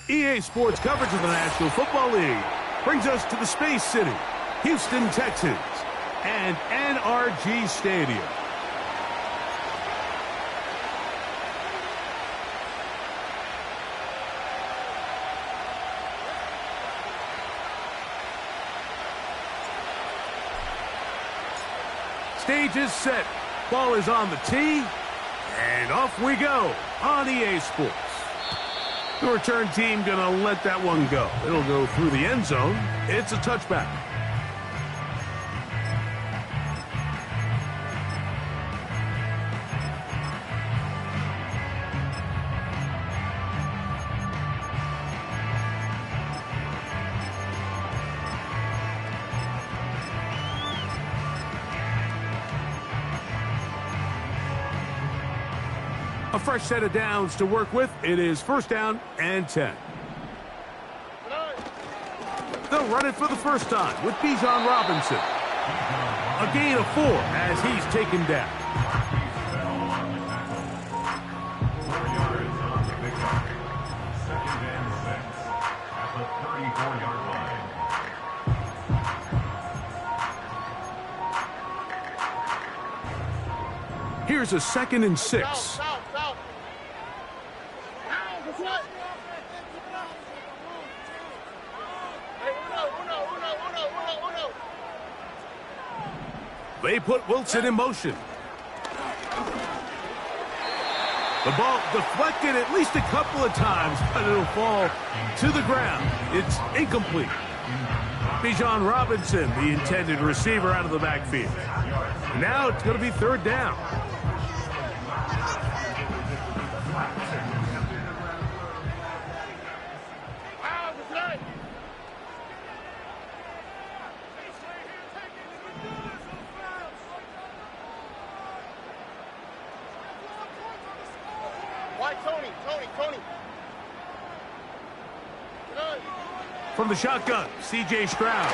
EA Sports coverage of the National Football League brings us to the Space City, Houston, Texas, and NRG Stadium. Stage is set. Ball is on the tee. And off we go on EA Sports. The return team going to let that one go. It'll go through the end zone. It's a touchback. A fresh set of downs to work with. It is first down and 10. They'll run it for the first time with Bijan Robinson. A gain of 4 as he's taken down. Second and 6 at the 34-yard line. Here's a 2nd and 6. They put Wilson in motion. The ball deflected at least a couple of times, but it'll fall to the ground. It's incomplete. Bijan Robinson, the intended receiver, out of the backfield. Now it's going to be third down. Tony. From the shotgun, C.J. Stroud.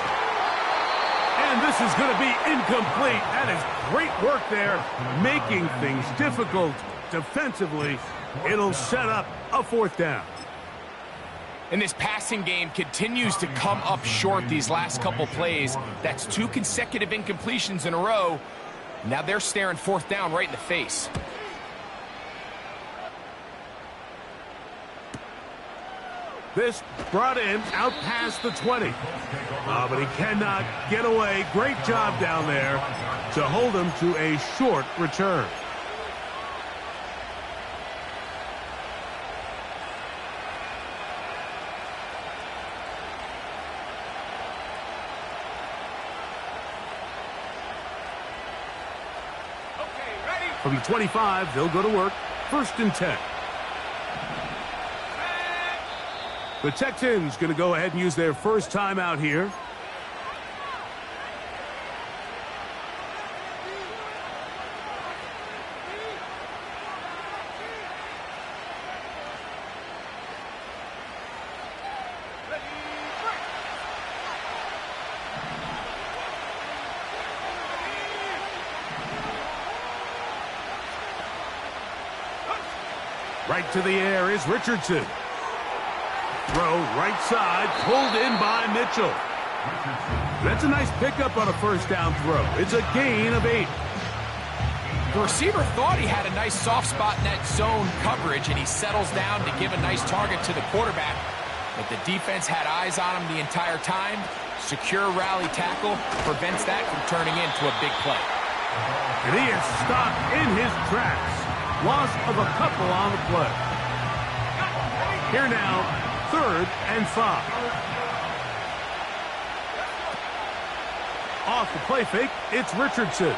And this is going to be incomplete. That is great work there, making things difficult defensively. It'll set up a fourth down. And this passing game continues to come up short these last couple plays. That's 2 consecutive incompletions in a row. Now they're staring fourth down right in the face. This brought him out past the 20. But he cannot get away. Great job down there to hold him to a short return. From the 25, they'll go to work. First and 10. The Texans going to go ahead and use their first timeout here. Right to the air is Richardson. Throw right side, pulled in by Mitchell. That's a nice pickup on a first down throw. It's a gain of 8. The receiver thought he had a nice soft spot in that zone coverage, and he settles down to give a nice target to the quarterback. But the defense had eyes on him the entire time. Secure rally tackle prevents that from turning into a big play. And he is stopped in his tracks. Loss of a couple on the play. Here now, 3rd and 5. Off the play fake, it's Richardson.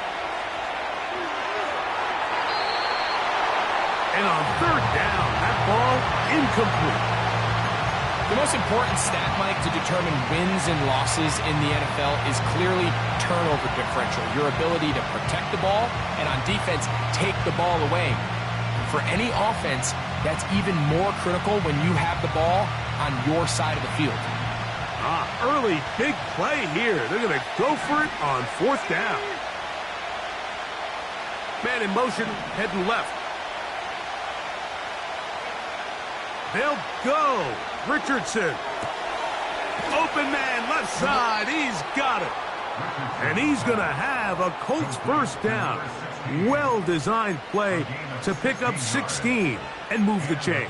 And on 3rd down, that ball incomplete. The most important stat, Mike, to determine wins and losses in the NFL is clearly turnover differential. Your ability to protect the ball and on defense, take the ball away. For any offense, that's even more critical when you have the ball on your side of the field. Early big play here. They're going to go for it on 4th down. Man in motion, heading left. They'll go. Richardson. Open man, left side. He's got it. And he's going to have a Colts first down. Well-designed play to pick up 16 and move the chains.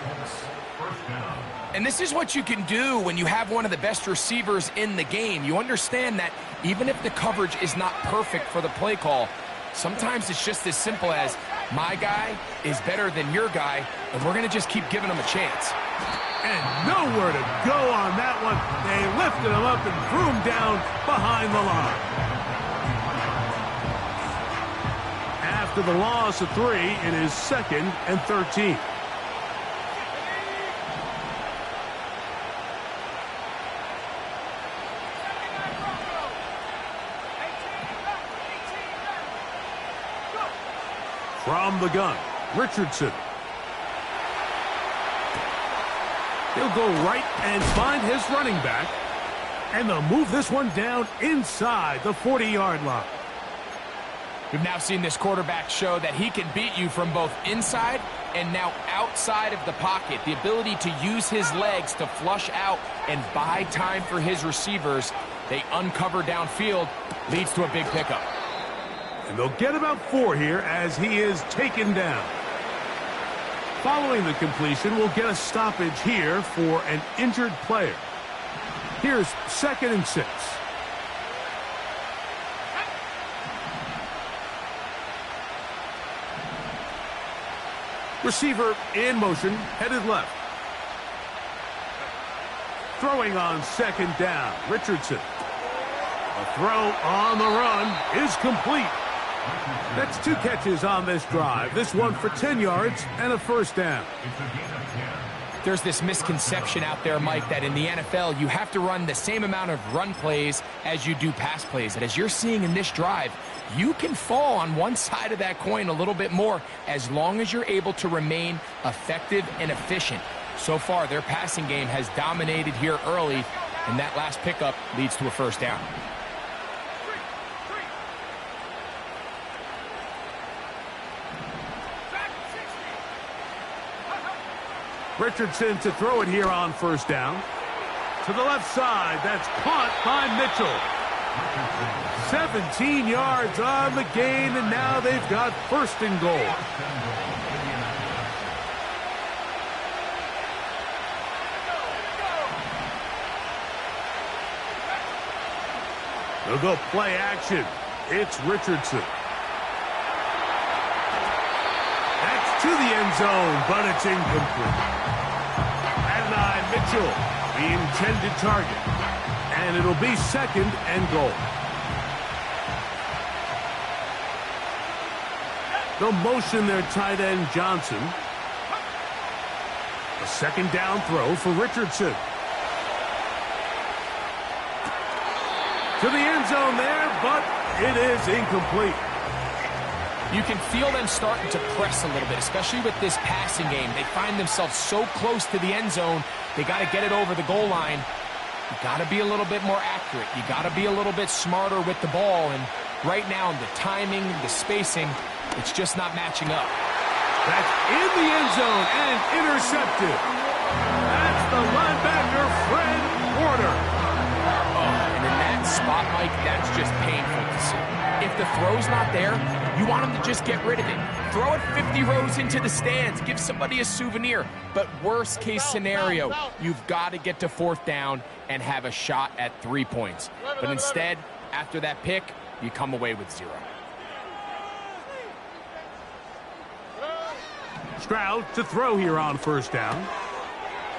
And this is what you can do when you have one of the best receivers in the game. You understand that even if the coverage is not perfect for the play call, sometimes it's just as simple as, my guy is better than your guy, and we're going to just keep giving him a chance. And nowhere to go on that one. They lifted him up and threw him down behind the line. After the loss of 3, it is 2nd and 13. From the gun, Richardson. He'll go right and find his running back. And they'll move this one down inside the 40-yard line. We've now seen this quarterback show that he can beat you from both inside and now outside of the pocket. The ability to use his legs to flush out and buy time for his receivers. They uncover downfield, leads to a big pickup. And they'll get about 4 here as he is taken down. Following the completion, we'll get a stoppage here for an injured player. Here's 2nd and 6. Receiver in motion, headed left. Throwing on 2nd down, Richardson. A throw on the run is complete. That's 2 catches on this drive. This one for 10 yards and a first down. There's this misconception out there, Mike, that in the NFL you have to run the same amount of run plays as you do pass plays. And as you're seeing in this drive, you can fall on one side of that coin a little bit more as long as you're able to remain effective and efficient. So far, their passing game has dominated here early, and that last pickup leads to a first down. Richardson to throw it here on first down. To the left side, that's caught by Mitchell. 17 yards on the gain, and now they've got 1st and goal. They'll go play action. It's Richardson. To the end zone, but it's incomplete. And Mitchell, the intended target. And it'll be 2nd and goal. They'll motion their tight end Johnson. A 2nd down throw for Richardson. To the end zone there, but it is incomplete. You can feel them starting to press a little bit, especially with this passing game. They find themselves so close to the end zone, they got to get it over the goal line. You got to be a little bit more accurate. You got to be a little bit smarter with the ball. And right now, the timing, the spacing, it's just not matching up. That's in the end zone and intercepted. That's the linebacker, Fred Warner. Oh, and in that spot, Mike, that's just painful to see. If the throw's not there, you want him to just get rid of it. Throw it 50 rows into the stands. Give somebody a souvenir. But worst case scenario, you've got to get to 4th down and have a shot at 3 points. But instead, after that pick, you come away with 0. Stroud to throw here on first down.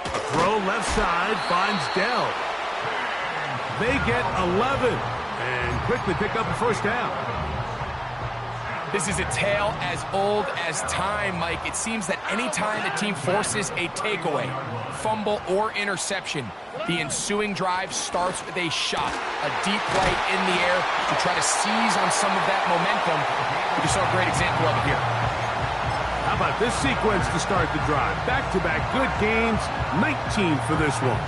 A throw left side finds Dell. They get 11 and quickly pick up a first down. This is a tale as old as time, Mike. It seems that any time the team forces a takeaway, fumble, or interception, the ensuing drive starts with a shot, a deep right in the air to try to seize on some of that momentum. We saw a great example of it here. How about this sequence to start the drive? Back-to-back good gains, 19 for this one.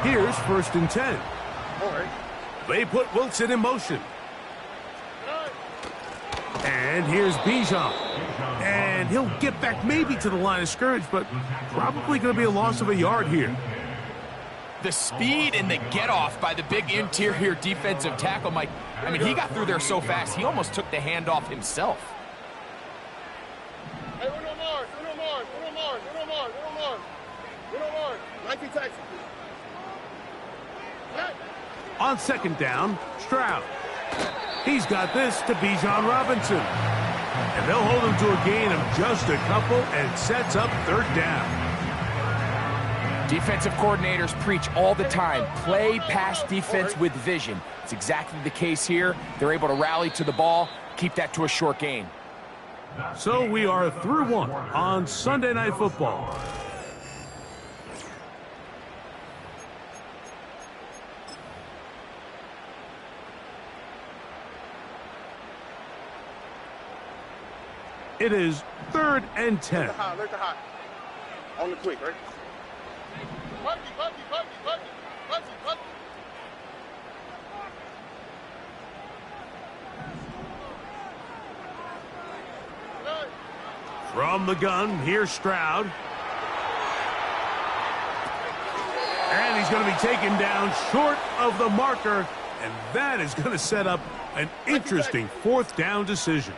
Here's 1st and 10. They put Wilson in motion. And here's Bijan. And he'll get back maybe to the line of scrimmage, but probably going to be a loss of a yard here. The speed and the get-off by the big interior defensive tackle, Mike. I mean, he got through there so fast, he almost took the handoff himself. Hey, Uno Mars. 19 Texans. On second down, Stroud. He's got this to Bijan Robinson. And they'll hold him to a gain of just a couple and sets up third down. Defensive coordinators preach all the time, play pass defense with vision. It's exactly the case here. They're able to rally to the ball, keep that to a short gain. So we are through one on Sunday Night Football. It is 3rd and 10. Let the hot. On the quick, right? Puppy. From the gun, here's Stroud. And he's going to be taken down short of the marker. And that is going to set up an interesting 4th down decision.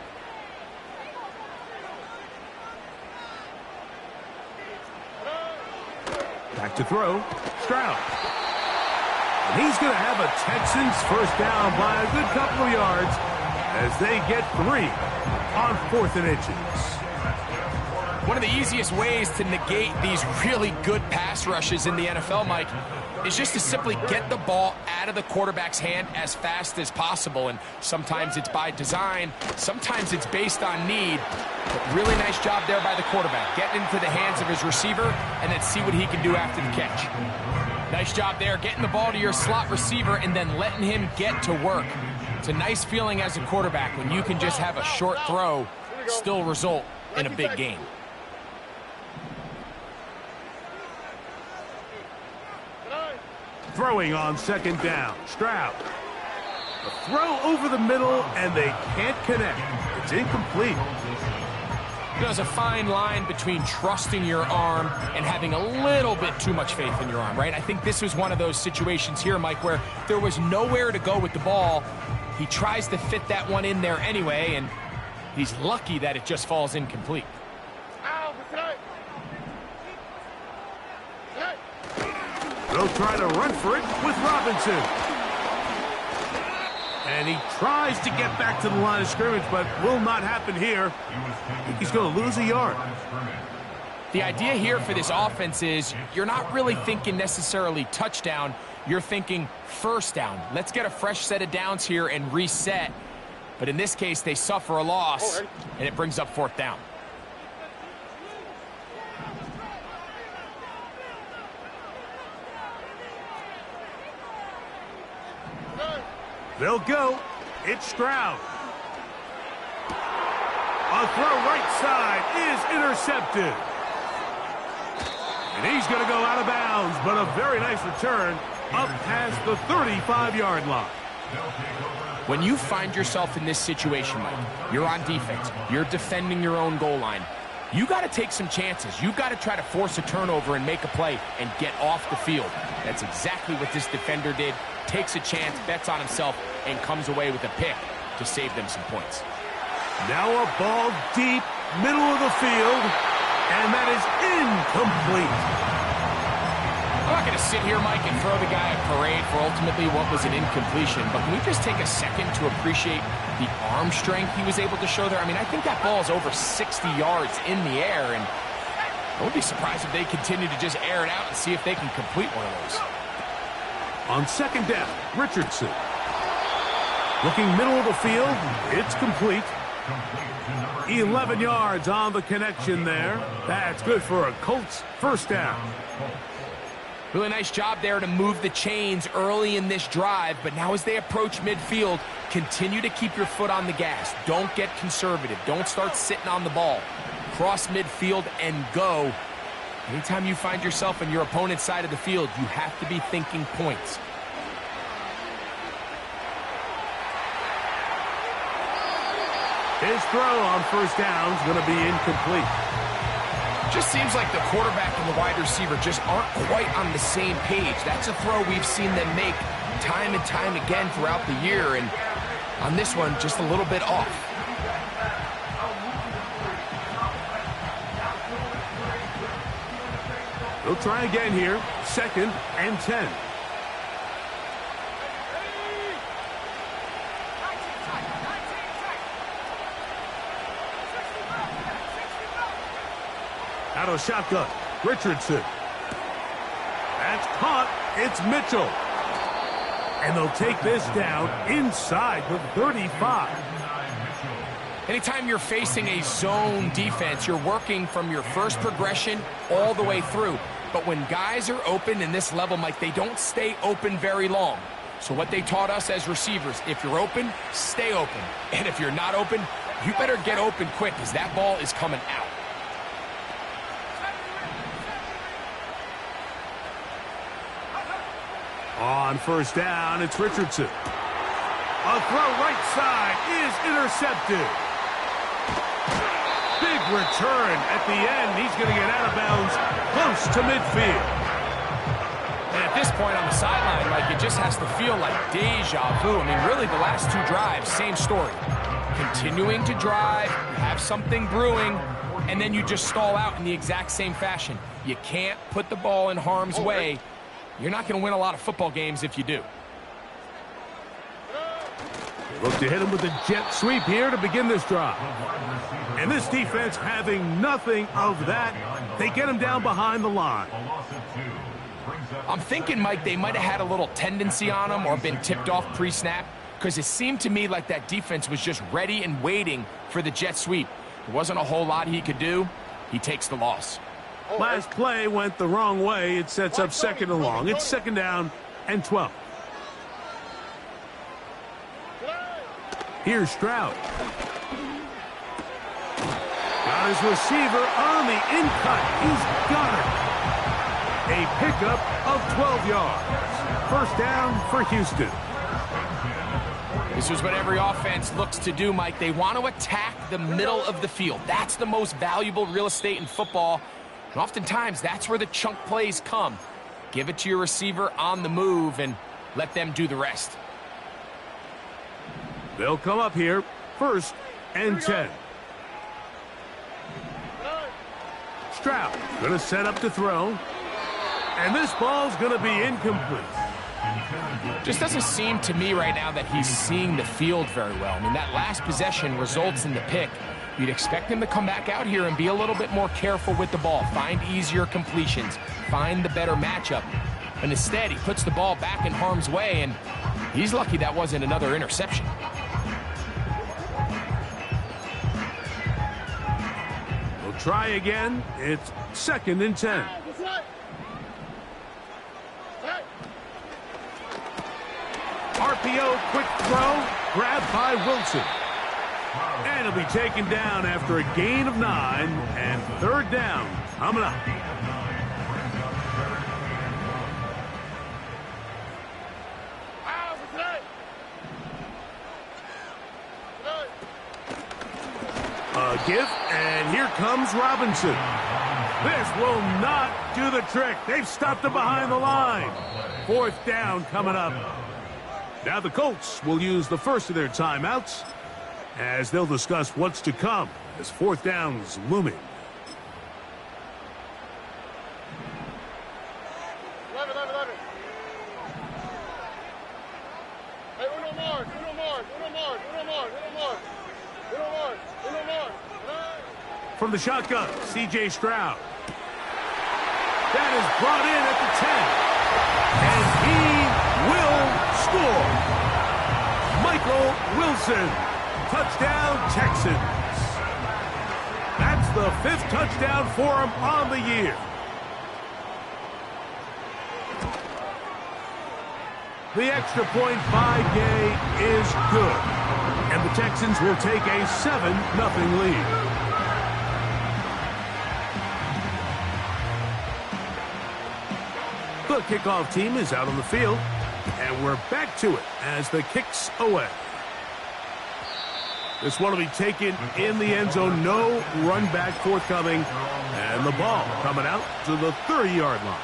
Back to throw, Stroud. And he's going to have a Texans first down by a good couple of yards as they get 3 on 4th and inches. One of the easiest ways to negate these really good pass rushes in the NFL, Mike, is just to simply get the ball out of the quarterback's hand as fast as possible. And sometimes it's by design, sometimes it's based on need. But really nice job there by the quarterback, getting into the hands of his receiver and then see what he can do after the catch. Nice job there, getting the ball to your slot receiver and then letting him get to work. It's a nice feeling as a quarterback when you can just have a short throw, still result in a big game. Throwing on second down, Stroud. A throw over the middle, and they can't connect. It's incomplete. There's a fine line between trusting your arm and having a little bit too much faith in your arm, right? I think this was one of those situations here, Mike, where there was nowhere to go with the ball. He tries to fit that one in there anyway, and he's lucky that it just falls incomplete. They'll try to run for it with Robinson. And he tries to get back to the line of scrimmage, but will not happen here. I think he's going to lose a yard. The idea here for this offense is you're not really thinking necessarily touchdown. You're thinking first down. Let's get a fresh set of downs here and reset. But in this case, they suffer a loss, and it brings up 4th down. They'll go. It's Stroud. A throw right side is intercepted. And he's going to go out of bounds, but a very nice return up past the 35-yard line. When you find yourself in this situation, Mike, you're on defense, you're defending your own goal line, you got to take some chances. You've got to try to force a turnover and make a play and get off the field. That's exactly what this defender did. Takes a chance, bets on himself, and comes away with a pick to save them some points. Now a ball deep, middle of the field, and that is incomplete. I'm not going to sit here, Mike, and throw the guy a parade for ultimately what was an incompletion, but can we just take a second to appreciate the arm strength he was able to show there? I mean, I think that ball is over 60 yards in the air, and I would be surprised if they continue to just air it out and see if they can complete one of those. On second down, Richardson. Looking middle of the field, it's complete. 11 yards on the connection there. That's good for a Colts first down. Really nice job there to move the chains early in this drive, but now as they approach midfield, continue to keep your foot on the gas. Don't get conservative. Don't start sitting on the ball. Cross midfield and go. Anytime you find yourself on your opponent's side of the field, you have to be thinking points. His throw on first down is going to be incomplete. Just seems like the quarterback and the wide receiver just aren't quite on the same page. That's a throw we've seen them make time and time again throughout the year, and on this one, just a little bit off. They'll try again here. 2nd and 10. Out of shotgun, Richardson. That's caught. It's Mitchell. And they'll take this down inside the 35. Anytime you're facing a zone defense, you're working from your first progression all the way through. But when guys are open in this level, Mike, they don't stay open very long. So what they taught us as receivers, if you're open, stay open. And if you're not open, you better get open quick because that ball is coming out. On first down, it's Richardson. A throw right side is intercepted. Big return at the end. He's going to get out of bounds close to midfield. And at this point on the sideline, like, it just has to feel like deja vu. I mean, really, the last two drives, same story. Continuing to drive, you have something brewing, and then you just stall out in the exact same fashion. You can't put the ball in harm's way. You're not going to win a lot of football games if you do. Look to hit him with a jet sweep here to begin this drive. And this defense having nothing of that. They get him down behind the line. I'm thinking, Mike, they might have had a little tendency on him or been tipped off pre-snap, because it seemed to me like that defense was just ready and waiting for the jet sweep. There wasn't a whole lot he could do. He takes the loss. Last play went the wrong way. It sets up 2nd and long. It's 2nd down and 12. Here's Stroud. Got his receiver on the in-cut. He's got it. A pickup of 12 yards. First down for Houston. This is what every offense looks to do, Mike. They want to attack the middle of the field. That's the most valuable real estate in football. And oftentimes, that's where the chunk plays come. Give it to your receiver on the move and let them do the rest. They'll come up here. 1st and 10. Stroud going to set up to throw. And this ball's going to be incomplete. Just doesn't seem to me right now that he's seeing the field very well. I mean, that last possession results in the pick. You'd expect him to come back out here and be a little bit more careful with the ball, find easier completions, find the better matchup. And instead, he puts the ball back in harm's way, and he's lucky that wasn't another interception. We'll try again. It's 2nd and 10. RPO, quick throw, grabbed by Wilson. And he'll be taken down after a gain of 9, and 3rd down coming up. A give, and here comes Robinson. This will not do the trick. They've stopped him behind the line. 4th down coming up. Now the Colts will use the first of their timeouts as they'll discuss what's to come as 4th down's looming. 11. Hey, uno more. From the shotgun, C.J. Stroud. That is brought in at the 10. And he will score. Michael Wilson. Touchdown, Texans. That's the 5th touchdown for him on the year. The extra point by Gay is good. And the Texans will take a 7-0 lead. The kickoff team is out on the field. And we're back to it as the kick's away. This one will be taken in the end zone. No run back forthcoming. And the ball coming out to the 30-yard line.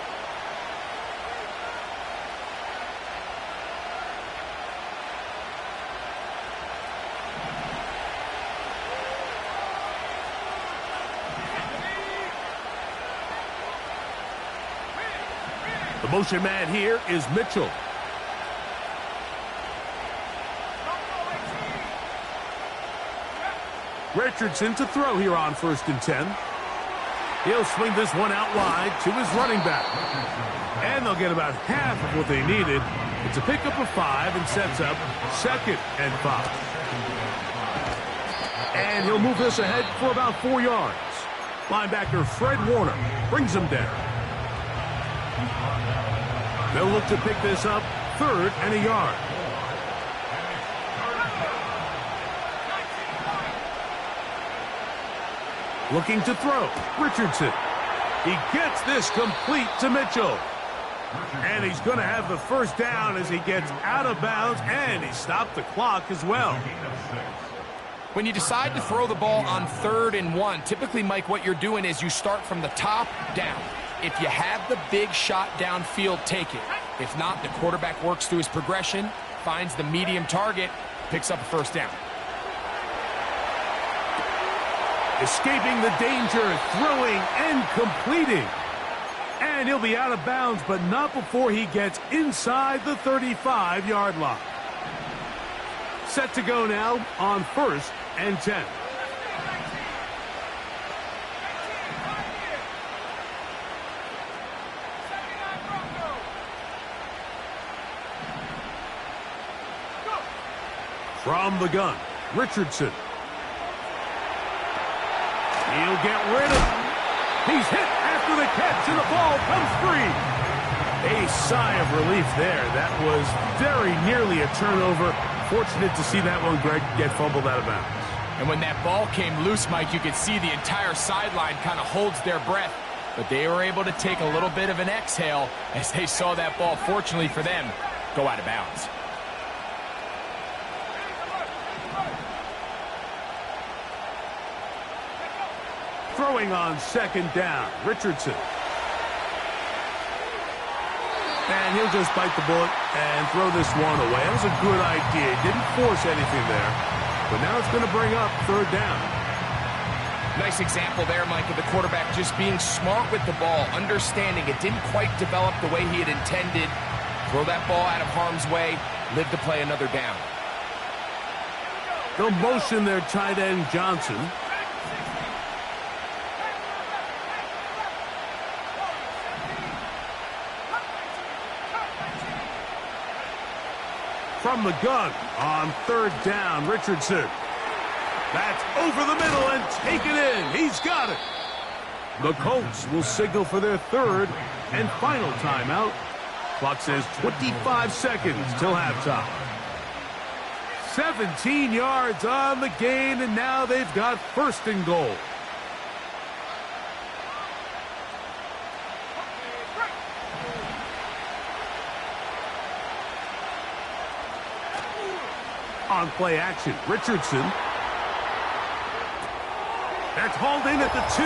The motion man here is Mitchell. Richardson to throw here on 1st and 10. He'll swing this one out wide to his running back. And they'll get about half of what they needed. It's a pickup of 5 and sets up 2nd and 5. And he'll move this ahead for about 4 yards. Linebacker Fred Warner brings him down. They'll look to pick this up 3rd and a yard. Looking to throw, Richardson. He gets this complete to Mitchell. And he's going to have the first down as he gets out of bounds, and he stopped the clock as well. When you decide to throw the ball on 3rd and 1, typically, Mike, what you're doing is you start from the top down. If you have the big shot downfield, take it. If not, the quarterback works through his progression, finds the medium target, picks up a first down. Escaping the danger, throwing and completing. And he'll be out of bounds, but not before he gets inside the 35-yard line. Set to go now on 1st and 10. From the gun, Richardson. He'll get rid of him. He's hit after the catch, and the ball comes free. A sigh of relief there. That was very nearly a turnover. Fortunate to see that one, Greg, get fumbled out of bounds. And when that ball came loose, Mike, you could see the entire sideline kind of holds their breath. But they were able to take a little bit of an exhale as they saw that ball, fortunately for them, go out of bounds. Throwing on 2nd down, Richardson. And he'll just bite the bullet and throw this one away. That was a good idea. Didn't force anything there. But now it's going to bring up 3rd down. Nice example there, Mike, of the quarterback just being smart with the ball, understanding it didn't quite develop the way he had intended. Throw that ball out of harm's way, live to play another down. They'll motion their tight end, Johnson. From the gun on 3rd down, Richardson. That's over the middle and taken in. He's got it. The Colts will signal for their 3rd and final timeout. Clock says 25 seconds till halftime. 17 yards on the gain, and now they've got 1st and goal. On play action, Richardson. That's hauled in at the 2.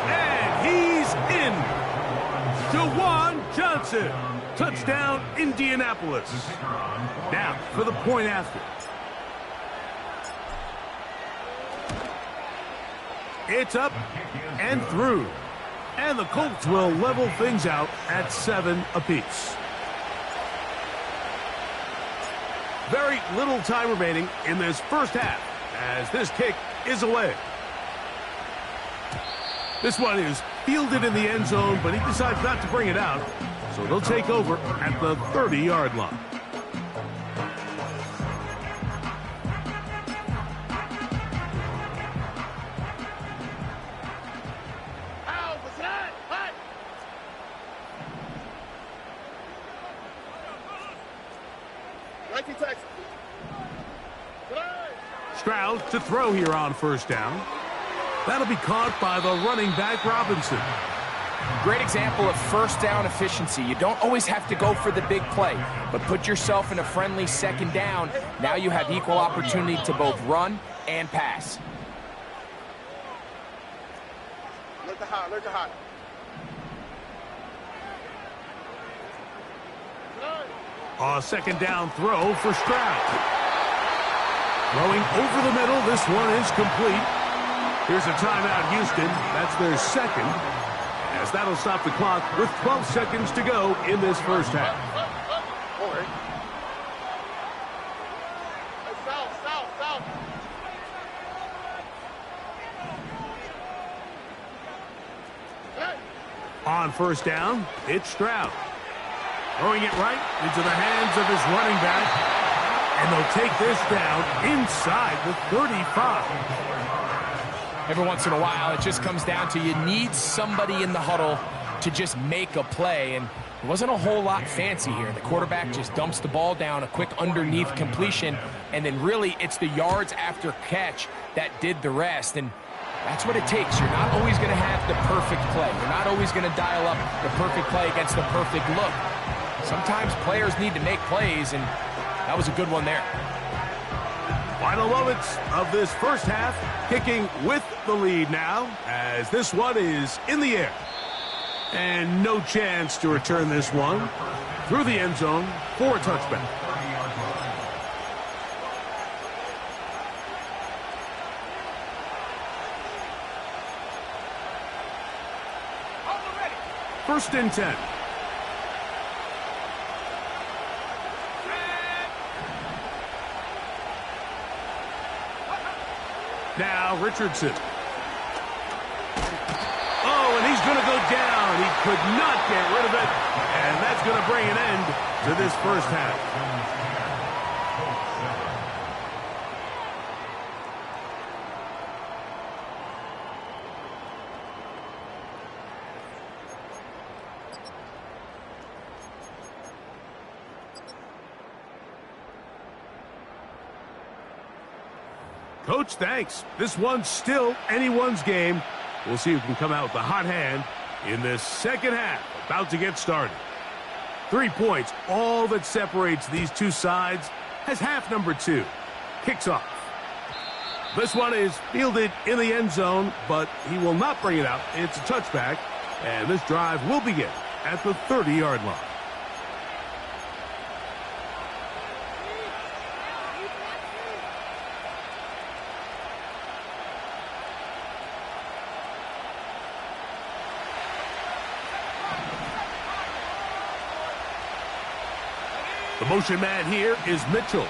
And he's in. Jawan Johnson. Touchdown, Indianapolis. Now for the point after. It's up and through. And the Colts will level things out at 7 apiece. Very little time remaining in this first half as this kick is away. This one is fielded in the end zone, but he decides not to bring it out. So they'll take over at the 30-yard line. Stroud to throw here on 1st down. That'll be caught by the running back, Robinson. Great example of first down efficiency. You don't always have to go for the big play, but put yourself in a friendly second down. Now you have equal opportunity to both run and pass. Look to hot, look to hot. A second down throw for Stroud. Throwing over the middle, this one is complete. Here's a timeout, Houston. That's their second, as that'll stop the clock with 12 seconds to go in this first half. South. On first down, it's Stroud. Throwing it right into the hands of his running back. And they'll take this down inside the 35. Every once in a while, it just comes down to you need somebody in the huddle to just make a play. And it wasn't a whole lot fancy here. The quarterback just dumps the ball down, a quick underneath completion, and then really it's the yards after catch that did the rest. And that's what it takes. You're not always going to have the perfect play. You're not always going to dial up the perfect play against the perfect look. Sometimes players need to make plays, and that was a good one there. Final moments of this first half, kicking with the lead now, as this one is in the air. And no chance to return this one through the end zone for a touchback. First and 10. Now Richardson. Oh, and he's going to go down. He could not get rid of it. And that's going to bring an end to this first half. Coach, thanks. This one's still anyone's game. We'll see who can come out with the hot hand in this second half. About to get started. 3 points, all that separates these two sides, as half number 2 kicks off. This one is fielded in the end zone, but he will not bring it out. It's a touchback, and this drive will begin at the 30-yard line. The motion man here is Mitchell.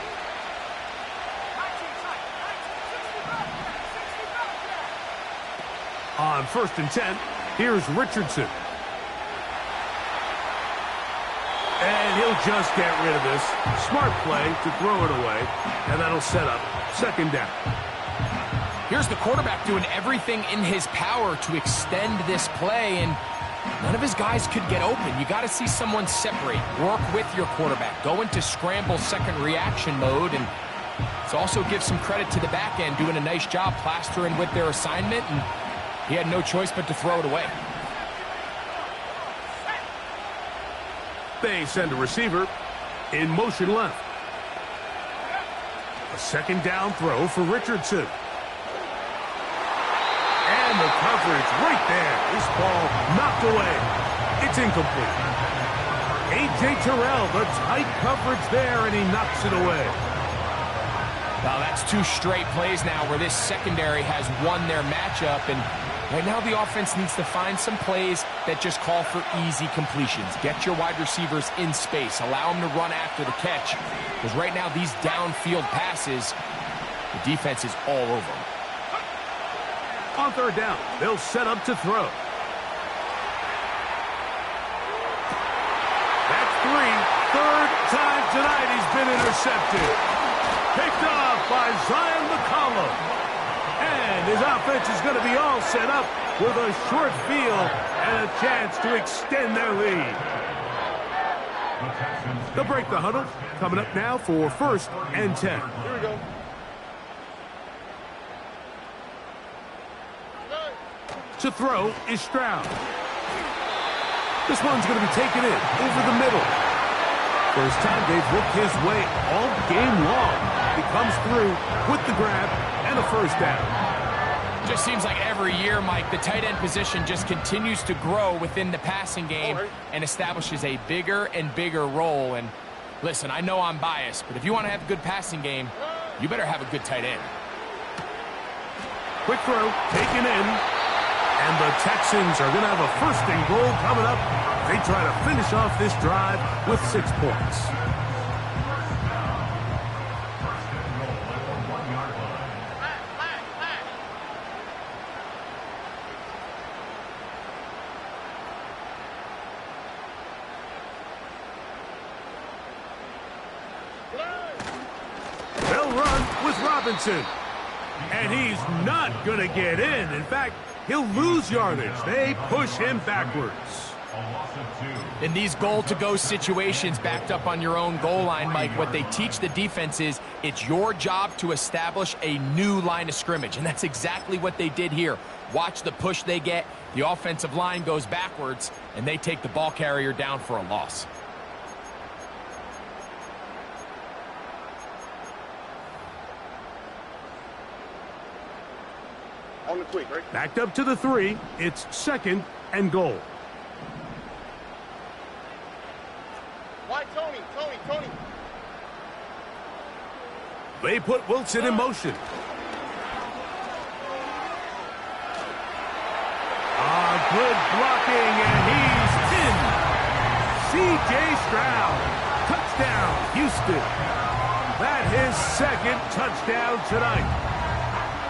On first and 10, here's Richardson. And he'll just get rid of this. Smart play to throw it away, and that'll set up second down. Here's the quarterback doing everything in his power to extend this play, and none of his guys could get open. You got to see someone separate, work with your quarterback, go into scramble second reaction mode, and it's also give some credit to the back end doing a nice job plastering with their assignment, and he had no choice but to throw it away. They send a receiver in motion left. A second down throw for Richardson. And the coverage right there. This ball knocked away. It's incomplete. A.J. Terrell, the tight coverage there, and he knocks it away. Well, that's 2 straight plays now where this secondary has won their matchup, and right now the offense needs to find some plays that just call for easy completions. Get your wide receivers in space. Allow them to run after the catch, because right now these downfield passes, the defense is all over them. On third down, they'll set up to throw. That's 3. Third time tonight he's been intercepted. Picked off by Zion McCollum. And his offense is going to be all set up with a short field and a chance to extend their lead. They'll break the huddle. Coming up now for first and 10. Here we go. To throw is Stroud. This one's going to be taken in over the middle. First time they've looked his way all game long. He comes through with the grab and a first down. Just seems like every year, Mike, the tight end position just continues to grow within the passing game and establishes a bigger and bigger role. And listen, I know I'm biased, but if you want to have a good passing game, you better have a good tight end. Quick throw, taken in. And the Texans are going to have a first and goal coming up. They try to finish off this drive with 6 points. They'll run with Robinson. And he's not going to get in. In fact, he'll lose yardage. They push him backwards. In these goal-to-go situations backed up on your own goal line, Mike, what they teach the defense is it's your job to establish a new line of scrimmage, and that's exactly what they did here. Watch the push they get. The offensive line goes backwards, and they take the ball carrier down for a loss. On the quick, right? Backed up to the 3. It's 2nd and goal. Why Tony? They put Wilson in motion. Good blocking, and he's pinned. C.J. Stroud. Touchdown, Houston. That his 2nd touchdown tonight.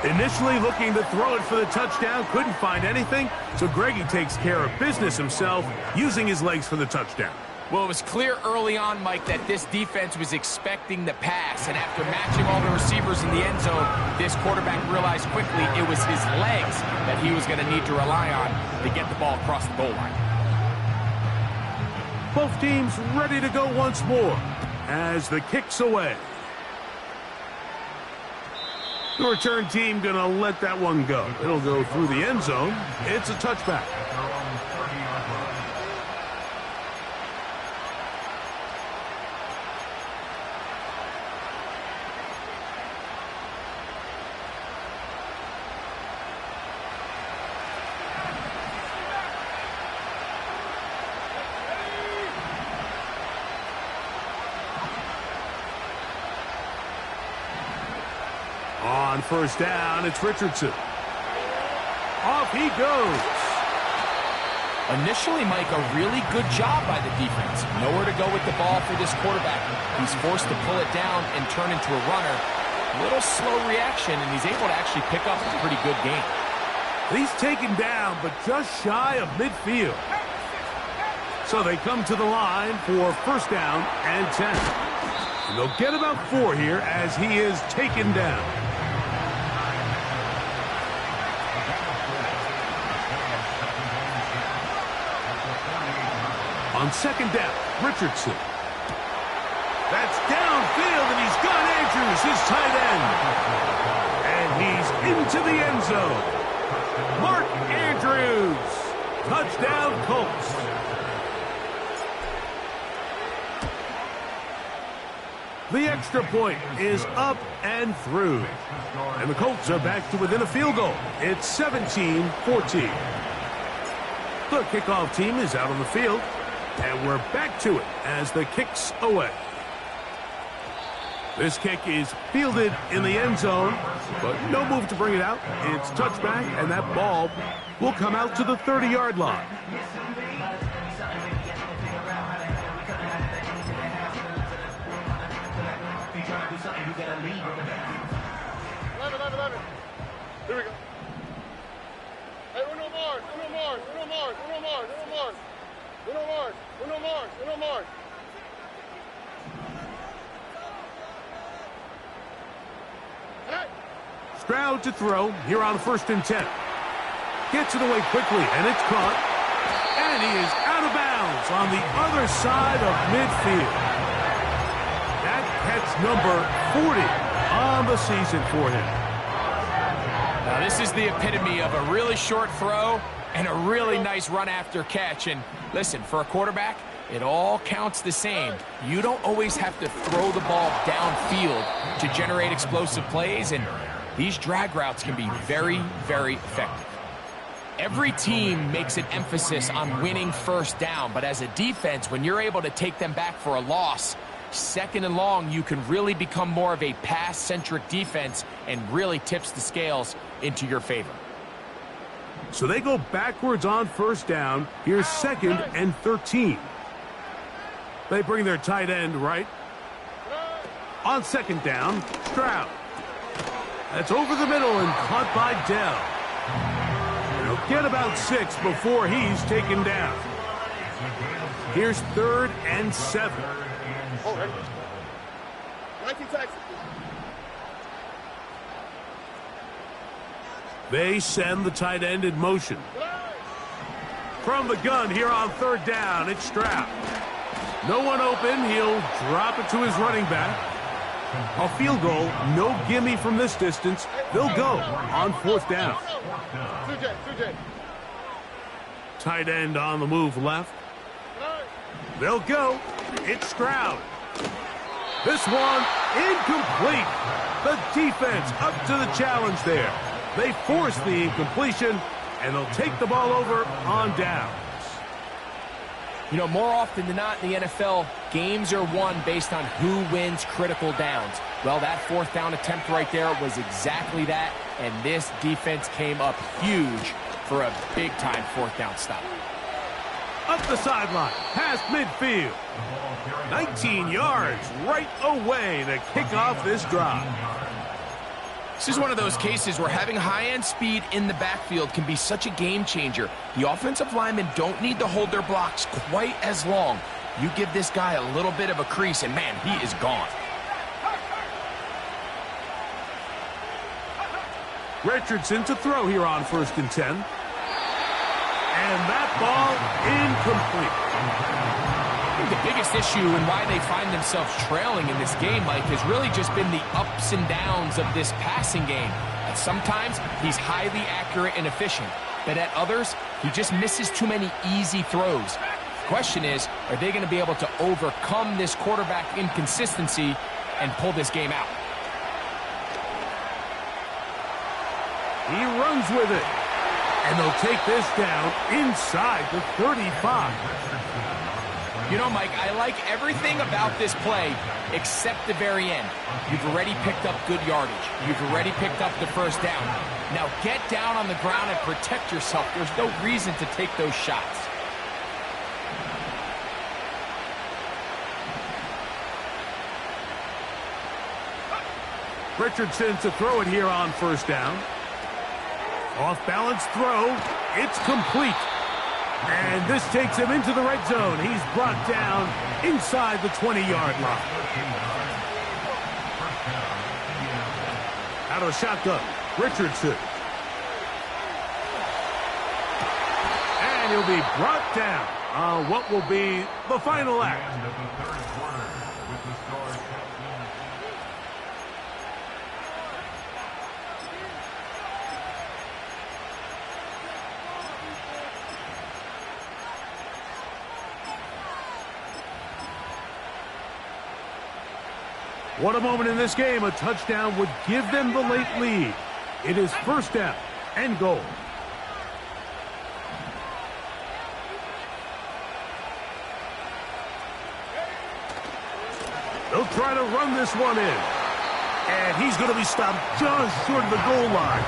Initially looking to throw it for the touchdown, couldn't find anything, so Greggy takes care of business himself, using his legs for the touchdown. Well, it was clear early on, Mike, that this defense was expecting the pass, and after matching all the receivers in the end zone, this quarterback realized quickly it was his legs that he was going to need to rely on to get the ball across the goal line. Both teams ready to go once more as the kick's away. The return team going to let that one go. It'll go through the end zone. It's a touchback. On first down, it's Richardson. Off he goes. Initially, Mike, a really good job by the defense. Nowhere to go with the ball for this quarterback. He's forced to pull it down and turn into a runner. Little slow reaction, and he's able to actually pick up a pretty good gain. He's taken down, but just shy of midfield. So they come to the line for first down and 10. And they'll get about 4 here as he is taken down. On second down, Richardson. That's downfield, and he's got Andrews, his tight end. And he's into the end zone. Mark Andrews. Touchdown, Colts. The extra point is up and through. And the Colts are back to within a field goal. It's 17-14. The kickoff team is out on the field. And we're back to it as the kick's away. This kick is fielded in the end zone, but no move to bring it out. It's touchback, and that ball will come out to the 30-yard line. Here we go. Hey, Uno Mars. Stroud to throw here on 1st and 10. Gets it away quickly, and it's caught. And he is out of bounds on the other side of midfield. That catch number 40 on the season for him. Now, this is the epitome of a really short throw And a really nice run after catch. And listen, for a quarterback, it all counts the same. You don't always have to throw the ball downfield to generate explosive plays, and these drag routes can be very, very effective. Every team makes an emphasis on winning first down, but as a defense, when you're able to take them back for a loss, second and long, you can really become more of a pass-centric defense and really tips the scales into your favor. So they go backwards on first down. Here's 2nd and 13. They bring their tight end right. On 2nd down, Stroud. That's over the middle and caught by Dell. And he'll get about 6 before he's taken down. Here's 3rd and 7. Oh, ready. 19 Texans. They send the tight end in motion. From the gun here on 3rd down, it's Stroud. No one open. He'll drop it to his running back. A field goal, no gimme from this distance. They'll go on 4th down. 2J. Tight end on the move left. They'll go. It's Stroud. This one incomplete. The defense up to the challenge there. They force the incompletion, and they'll take the ball over on downs. You know, more often than not in the NFL, games are won based on who wins critical downs. Well, that 4th down attempt right there was exactly that, and this defense came up huge for a big-time 4th down stop. Up the sideline, past midfield. 19 yards right away to kick off this drive. This is one of those cases where having high-end speed in the backfield can be such a game changer. The offensive linemen don't need to hold their blocks quite as long. You give this guy a little bit of a crease, and man, he is gone. Richardson to throw here on 1st and 10. And that ball incomplete. I think the biggest issue and why they find themselves trailing in this game, Mike, has really just been the ups and downs of this passing game. At sometimes, he's highly accurate and efficient, but at others, he just misses too many easy throws. The question is, are they going to be able to overcome this quarterback inconsistency and pull this game out? He runs with it. And they'll take this down inside the 35. You know, Mike, I like everything about this play except the very end. You've already picked up good yardage. You've already picked up the first down. Now get down on the ground and protect yourself. There's no reason to take those shots. Richardson to throw it here on 1st down. Off-balance throw. It's complete. And this takes him into the red zone. He's brought down inside the 20-yard line. Out of the shotgun, Richardson. And he'll be brought down on what will be the final act. What a moment in this game. A touchdown would give them the late lead. It is 1st down and goal. They'll try to run this one in. And he's going to be stopped just short of the goal line.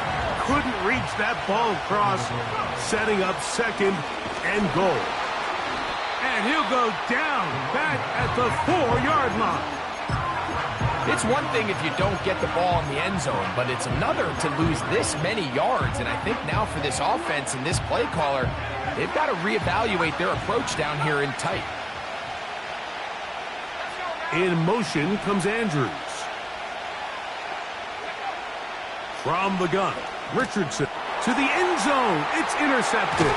Couldn't reach that ball across, setting up 2nd and goal. And he'll go down back at the 4-yard line. It's one thing if you don't get the ball in the end zone, but it's another to lose this many yards. And I think now for this offense and this play caller, they've got to reevaluate their approach down here in tight. In motion comes Andrews. From the gun, Richardson to the end zone. It's intercepted.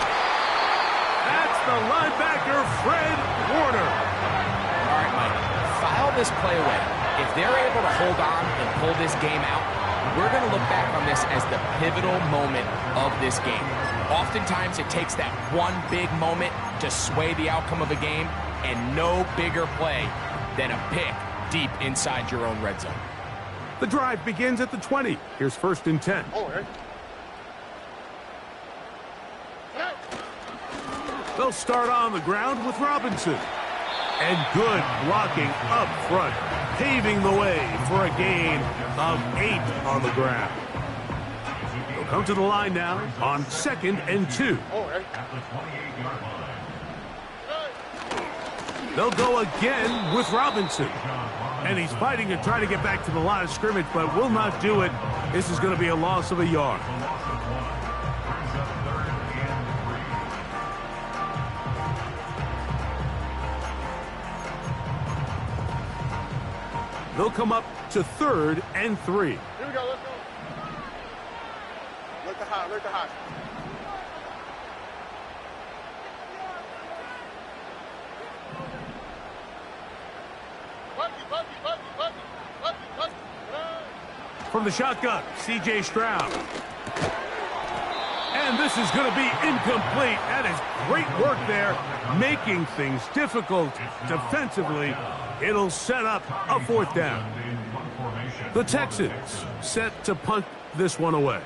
That's the linebacker, Fred Warner. All right, Mike, file this play away. If they're able to hold on and pull this game out, we're going to look back on this as the pivotal moment of this game. Oftentimes, it takes that one big moment to sway the outcome of a game, and no bigger play than a pick deep inside your own red zone. The drive begins at the 20. Here's 1st and 10. They'll start on the ground with Robinson. And good blocking up front, paving the way for a gain of 8 on the ground. They'll come to the line now on 2nd and 2. They'll go again with Robinson. And he's fighting to try to get back to the line of scrimmage, but will not do it. This is going to be a loss of a yard. They'll come up to 3rd and 3. Here we go, let's go. Look the high, look the high. From the shotgun, C.J. Stroud. And this is going to be incomplete. That is great work there, making things difficult defensively. It'll set up a 4th down. The Texans set to punt this one away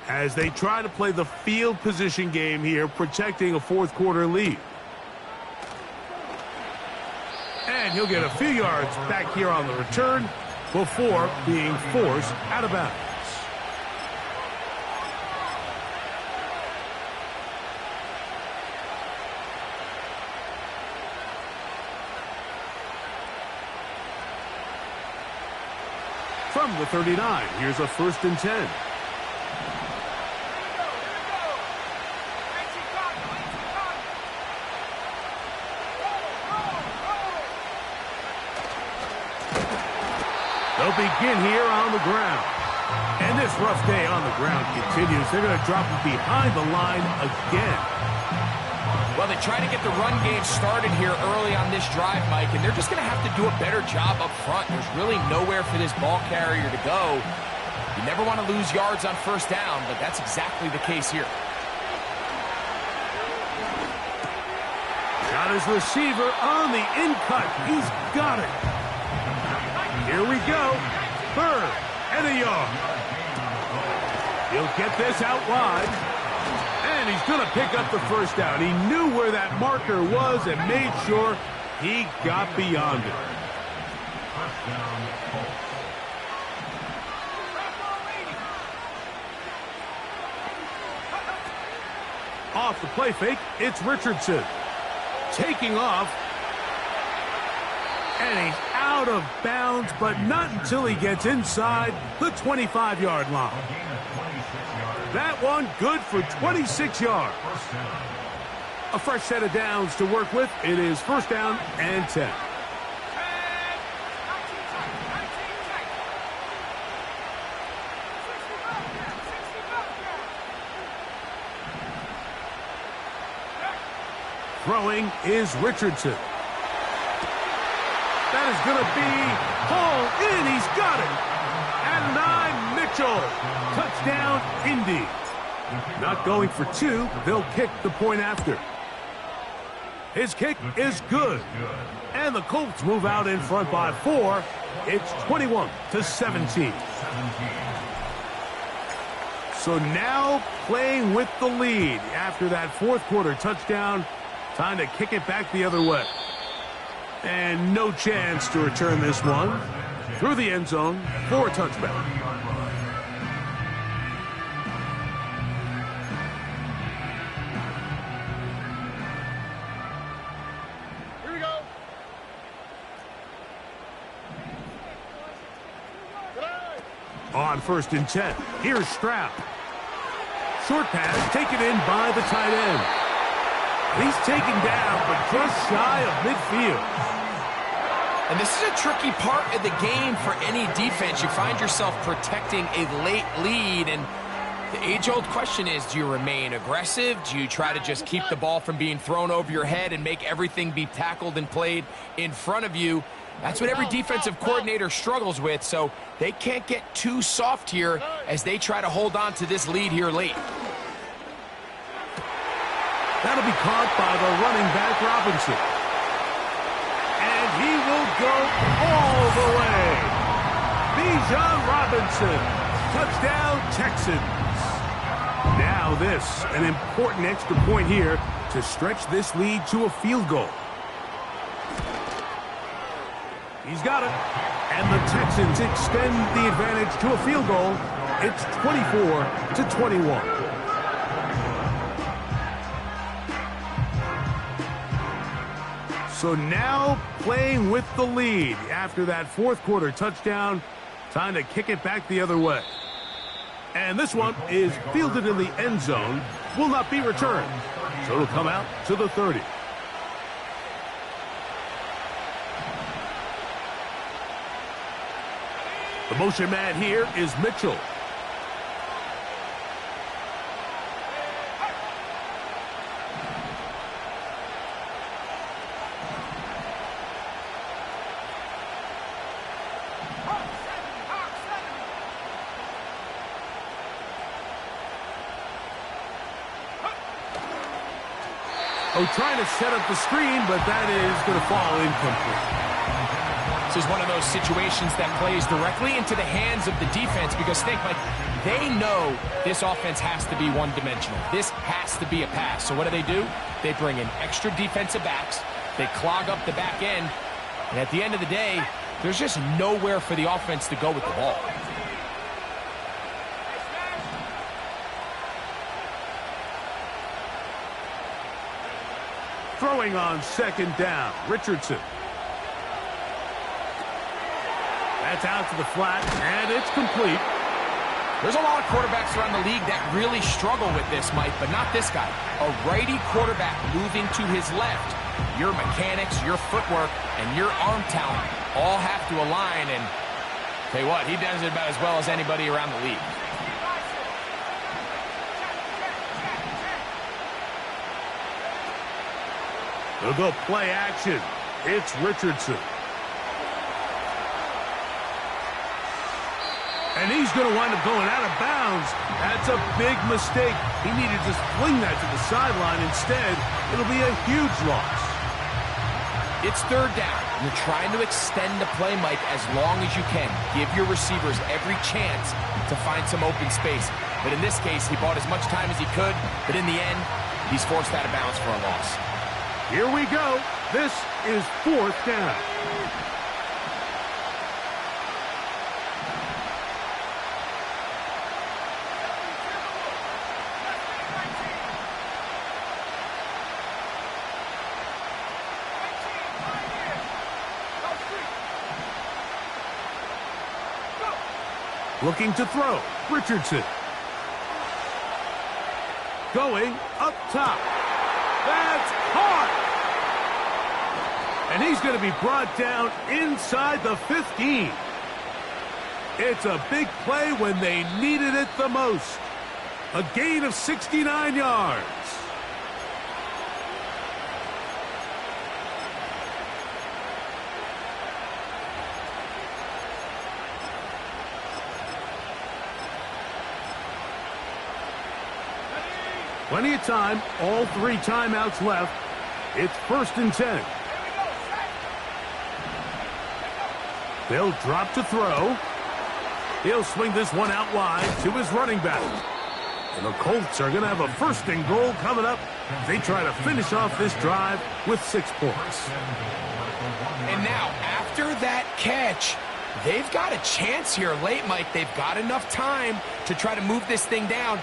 as they try to play the field position game here, protecting a 4th quarter lead. And he'll get a few yards back here on the return before being forced out of bounds. From the 39, here's a 1st and 10. They'll begin here on the ground. And this rough day on the ground continues. They're going to drop it behind the line again. Well, they try to get the run game started here early on this drive, Mike, and they're just going to have to do a better job up front. There's really nowhere for this ball carrier to go. You never want to lose yards on 1st down, but that's exactly the case here. Got his receiver on the in-cut. He's got it. Here we go. 3rd and a yard. He'll get this out wide. And he's going to pick up the 1st down. He knew where that marker was and made sure he got beyond it. Off the play fake, it's Richardson. Taking off. And he's out of bounds, but not until he gets inside the 25-yard line. That one good for 26 yards. A fresh set of downs to work with. It is 1st down and 10. Throwing is Richardson. That is going to be hauled in. He's got it. Adonai Mitchell. Touchdown, Indy. Not going for 2. They'll kick the point after. His kick is good. And the Colts move out in front by 4. It's 21-17. So now playing with the lead after that 4th quarter touchdown. Time to kick it back the other way. And no chance to return this one through the end zone for a touchback. Here we go. On 1st and 10, here's Stroud. Short pass taken in by the tight end. He's taken down, but just shy of midfield. And this is a tricky part of the game for any defense. You find yourself protecting a late lead, and the age-old question is, do you remain aggressive? Do you try to just keep the ball from being thrown over your head and make everything be tackled and played in front of you? That's what every defensive coordinator struggles with, so they can't get too soft here as they try to hold on to this lead here late. That'll be caught by the running back, Robinson. And he will go all the way. Bijan Robinson, touchdown Texans. Now this, an important extra point here to stretch this lead to a field goal. He's got it. And the Texans extend the advantage to a field goal. It's 24-21. So now playing with the lead after that fourth quarter touchdown. Time to kick it back the other way. And this one is fielded in the end zone. Will not be returned. So it'll come out to the 30. The motion man here is Mitchell. Oh, trying to set up the screen, but that is going to fall incomplete. This is one of those situations that plays directly into the hands of the defense because think, like, they know this offense has to be one-dimensional. This has to be a pass. So what do? They bring in extra defensive backs. They clog up the back end. And at the end of the day, there's just nowhere for the offense to go with the ball. Throwing on second down, Richardson. That's out to the flat, and it's complete. There's a lot of quarterbacks around the league that really struggle with this, Mike, but not this guy. A righty quarterback moving to his left. Your mechanics, your footwork, and your arm talent all have to align, and tell you what, he does it about as well as anybody around the league. They'll go play action. It's Richardson. And he's going to wind up going out of bounds. That's a big mistake. He needed to just fling that to the sideline. Instead, it'll be a huge loss. It's third down. You're trying to extend the play, Mike, as long as you can. Give your receivers every chance to find some open space. But in this case, he bought as much time as he could. But in the end, he's forced out of bounds for a loss. Here we go. This is fourth down. Looking to throw, Richardson. Going up top. That's caught. And he's going to be brought down inside the 15. It's a big play when they needed it the most. A gain of 69 yards. Plenty of time, all 3 timeouts left. It's 1st and 10. They'll drop to throw. He'll swing this one out wide to his running back. And the Colts are going to have a 1st and goal coming up. They try to finish off this drive with 6 points. And now, after that catch, they've got a chance here late, Mike. They've got enough time to try to move this thing down.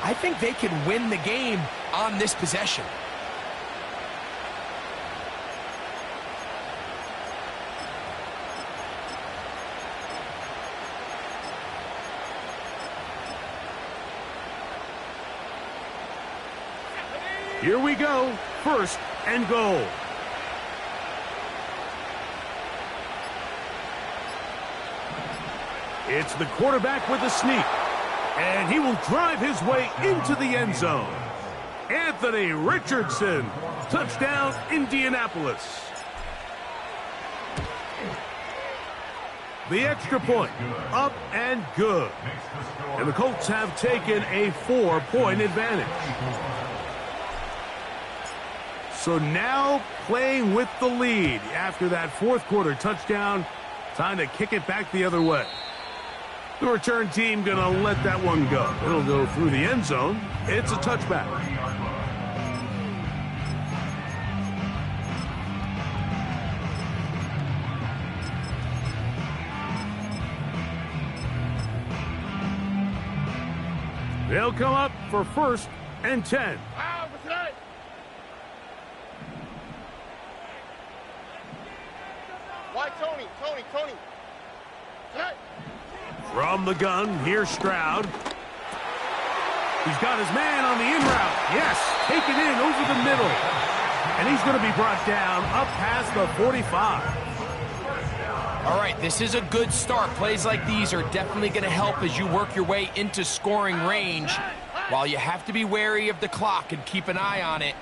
I think they can win the game on this possession. Here we go. 1st and goal. It's the quarterback with a sneak. And he will drive his way into the end zone. Anthony Richardson. Touchdown, Indianapolis. The extra point, up and good. And the Colts have taken a 4-point advantage. So now playing with the lead after that fourth quarter touchdown, time to kick it back the other way. The return team going to let that one go. It'll go through the end zone. It's a touchback. They'll come up for 1st and 10. Why Tony? From the gun, here's Stroud. He's got his man on the in route. Yes, taken in over the middle. And he's going to be brought down up past the 45. All right, this is a good start. Plays like these are definitely going to help as you work your way into scoring range. While you have to be wary of the clock and keep an eye on it,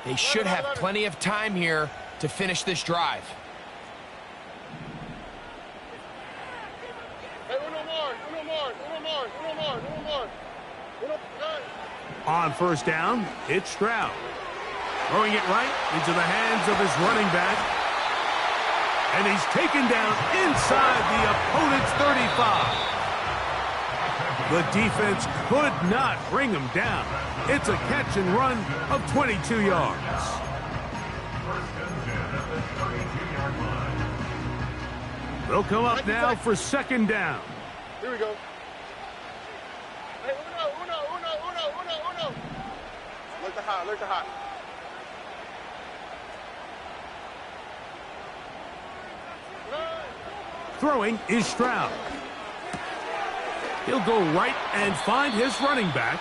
they should have plenty of time here to finish this drive. On 1st down, it's Stroud. Throwing it right into the hands of his running back. And he's taken down inside the opponent's 35. The defense could not bring him down. It's a catch and run of 22 yards. They'll come up now for 2nd down. Here we go. Hey, uno. Look the hot. Throwing is Stroud. He'll go right and find his running back.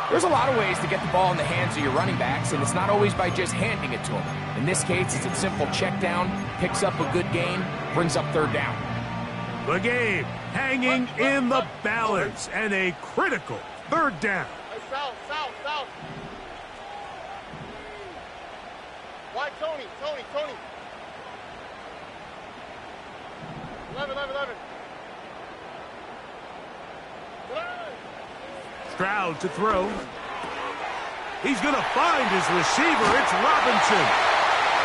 There's a lot of ways to get the ball in the hands of your running backs, and it's not always by just handing it to them. In this case, it's a simple check down, picks up a good gain, brings up 3rd down. The game hanging in the balance, and a critical 3rd down. Hey, south. Why Tony? 11. Stroud to throw. He's going to find his receiver. It's Robinson.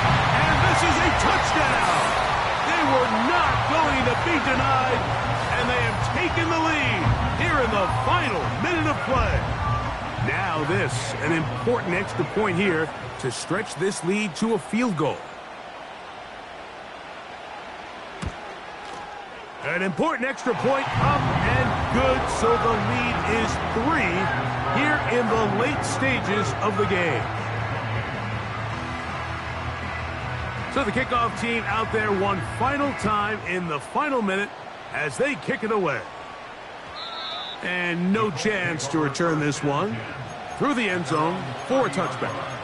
And this is a touchdown. They were not going to be denied, and they have taken the lead here in the final minute of play. Now this, an important extra point here to stretch this lead to a field goal. An important extra point up and good, so the lead is 3 here in the late stages of the game. So the kickoff team out there one final time in the final minute as they kick it away. And no chance to return this one through the end zone for a touchback.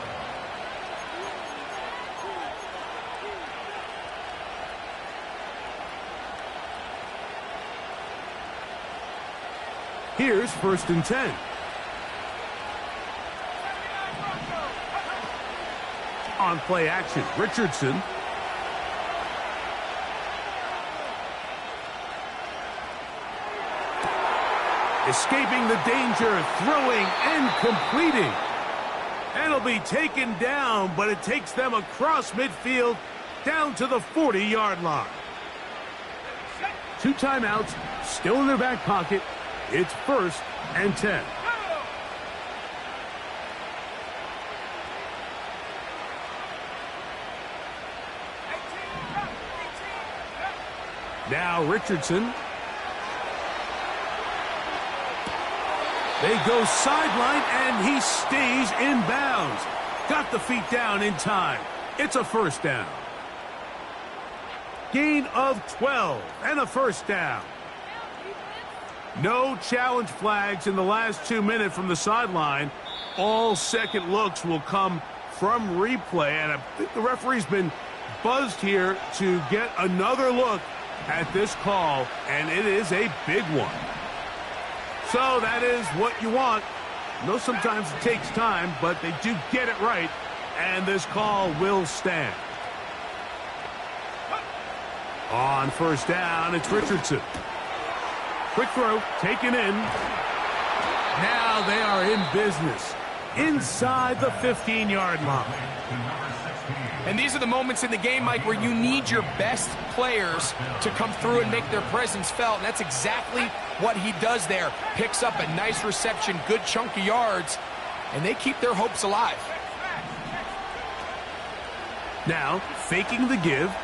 Here's 1st and 10. On play action, Richardson. Escaping the danger, throwing and completing. And it'll be taken down, but it takes them across midfield down to the 40-yard line. 2 timeouts still in their back pocket. It's 1st and 10. Now Richardson. They go sideline, and he stays in bounds. Got the feet down in time. It's a 1st down. Gain of 12 and a 1st down. No challenge flags in the last 2 minutes from the sideline. All second looks will come from replay, and I think the referee's been buzzed here to get another look at this call, and it is a big one. So that is what you want. I know sometimes it takes time, but they do get it right, and this call will stand. On first down, it's Richardson. Quick throw, taken in. Now they are in business inside the 15-yard line. And these are the moments in the game, Mike, where you need your best players to come through and make their presence felt. And that's exactly what he does there. Picks up a nice reception, good chunk of yards, and they keep their hopes alive. Now, faking the give.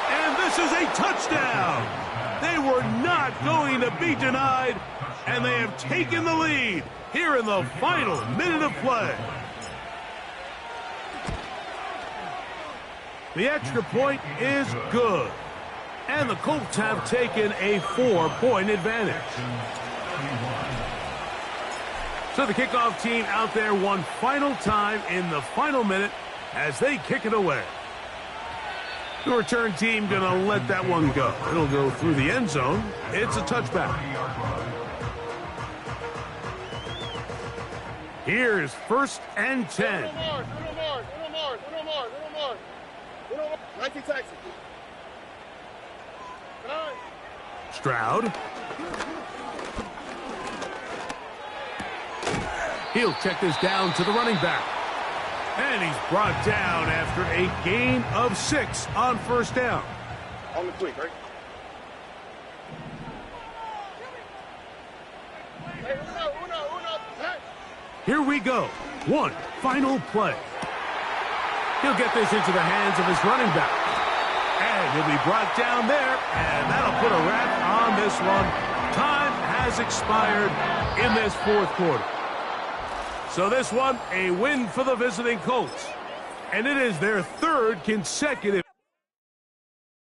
And this is a touchdown. They were not going to be denied, and they have taken the lead here in the final minute of play. The extra point is good, and the Colts have taken a 4-point advantage. So the kickoff team out there one final time in the final minute as they kick it away. The return team going to let that one go. It'll go through the end zone. It's a touchback. Here's 1st and 10. 19 Texans. Stroud. He'll check this down to the running back. And he's brought down after a gain of 6 on first down. On the quick, right? Hey, uno. Hey. Here we go. One final play. He'll get this into the hands of his running back. And he'll be brought down there, and that'll put a wrap on this one. Time has expired in this fourth quarter. So this one, a win for the visiting Colts. And it is their 3rd consecutive